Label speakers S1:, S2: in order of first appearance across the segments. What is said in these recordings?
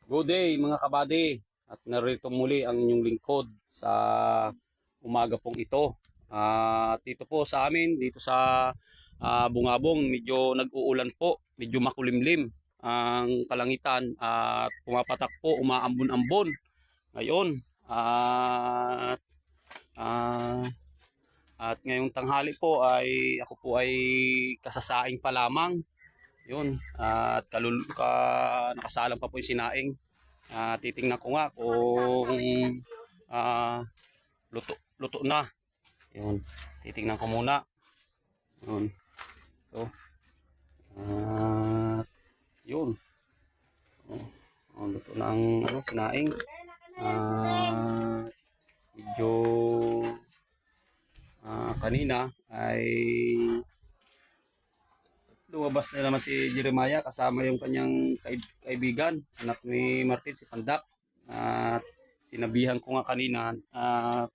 S1: Good day mga kabady, at narito muli ang inyong lingkod sa umaga pong ito. At dito po sa amin, dito sa Bungabong, medyo nag-uulan po, medyo makulimlim ang kalangitan at pumapatak po, umaambon-ambon ngayon. Ah, at ngayong tanghali po ay ako po ay kasasaing pa lamang. Yun, at nakasalang pa po yung sinaing. Titingnan ko nga kung ah, luto na. Yun, titingnan ko muna. Yun. So, yun. Luto na ang sinaing. Medyo kanina ay lumabas na naman si Jeremiah kasama yung kanyang kaibigan, anak ni Martin, si Pandak. At sinabihan ko nga kanina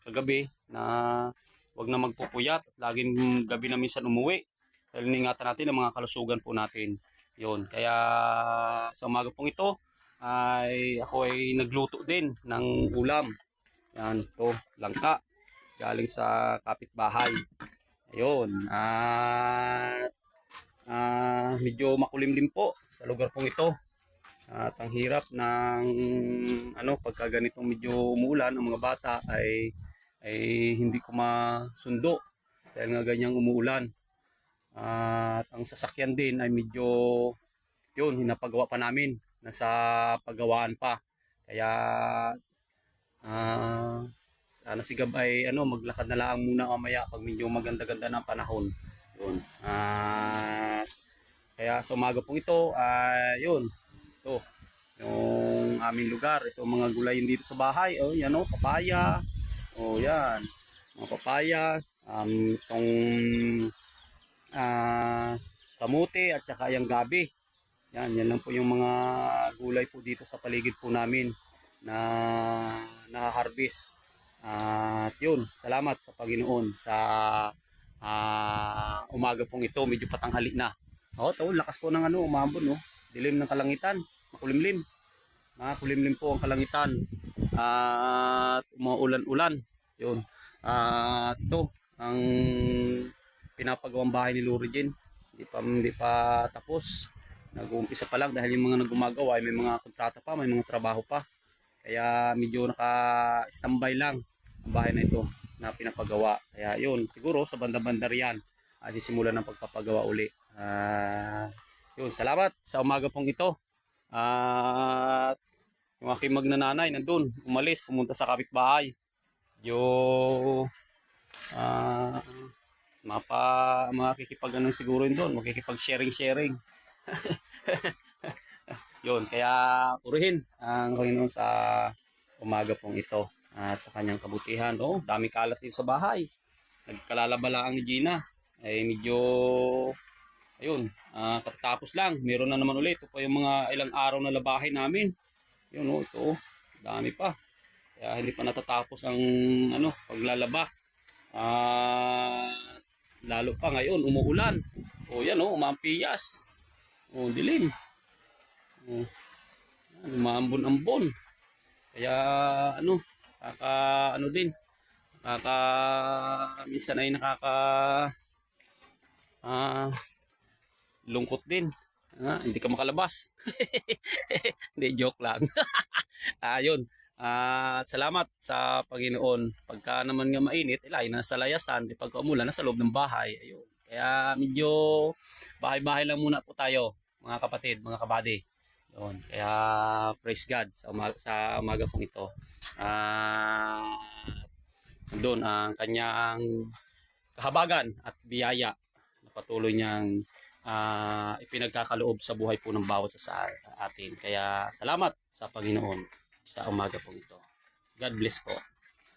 S1: kagabi na wag na magpupuyat at laging gabi na minsan umuwi dahil ingatan natin ang mga kalusugan po natin. Yun, kaya sa umaga pong ito ay ako ay nagluto din ng ulam. Yan, to langka galing sa kapitbahay. Ayun, medyo makulimlim po sa lugar pong ito. At ang hirap ng pagka ganitong medyo umuulan, ang mga bata ay hindi ko masundo dahil nga ganyang umuulan. At ang sasakyan din ay medyo yun, hinapagawa pa namin, nasa paggawaan pa. Kaya sana si Gab ay maglakad na lang muna mamaya pag medyo maganda-ganda ng panahon. Yun. Kaya sa umaga pong ito, yun. Ito, yung aming lugar. Ito mga gulayin dito sa bahay. Oh, yan papaya. Oh, yan. Mga papaya. Itong kamuti at saka yung gabi. Yan lang po yung mga gulay po dito sa paligid po namin na na-harvest. At yun, salamat sa Panginoon sa umaga pong ito, medyo patanghali na. Lakas po ng umambon, dilim ng kalangitan, makulimlim. Makulimlim po ang kalangitan at umuulan-ulan. Yun. Ito ang pinapagawang bahay ni Lurigen. Hindi pa tapos. Nag-uumpisa pa lang dahil yung mga nagumagawa ay may mga kontrata pa, may mga trabaho pa. Kaya medyo naka-standby lang ang bahay na ito na pinapagawa. Kaya yun, siguro sa banda-banda riyan sisimulan ng pagpapagawa uli. Yun, salamat sa umaga pong ito. At yung aking magnananay nandun, umalis, pumunta sa kapitbahay. Makikipag siguro yun doon, makikipag sharing. Yun, kaya purihin ang Panginoon sa umaga pong ito at sa kanyang kabutihan. Dami kalat din sa bahay. Nagkalalabalaang ni Gina ay medyo ayun, katatapos lang. Meron na naman ulit. Ito pa yung mga ilang araw na labahin namin. Yun, ito, dami pa. Kaya hindi pa natatapos ang paglalaba. Lalo pa ngayon, umuulan. Yan, umampiyas. Dilim. Umaambon-ambon. Kaya din, minsan ay lungkot din. Hindi ka makalabas. Hindi, joke lang. Ayun. Salamat sa Panginoon. Pagka naman nga mainit, ilay nasa layasan. Pagka umulan, nasa loob ng bahay. Ayun. Kaya medyo bahay-bahay lang muna po tayo, mga kapatid, mga kabady. Yun. Kaya praise God sa umaga pong ito. Doon ang kanyang kahabagan at biyaya na patuloy niyang ipinagkakaloob sa buhay po ng bawat sa atin. Kaya salamat sa Panginoon sa umaga pong ito. God bless po.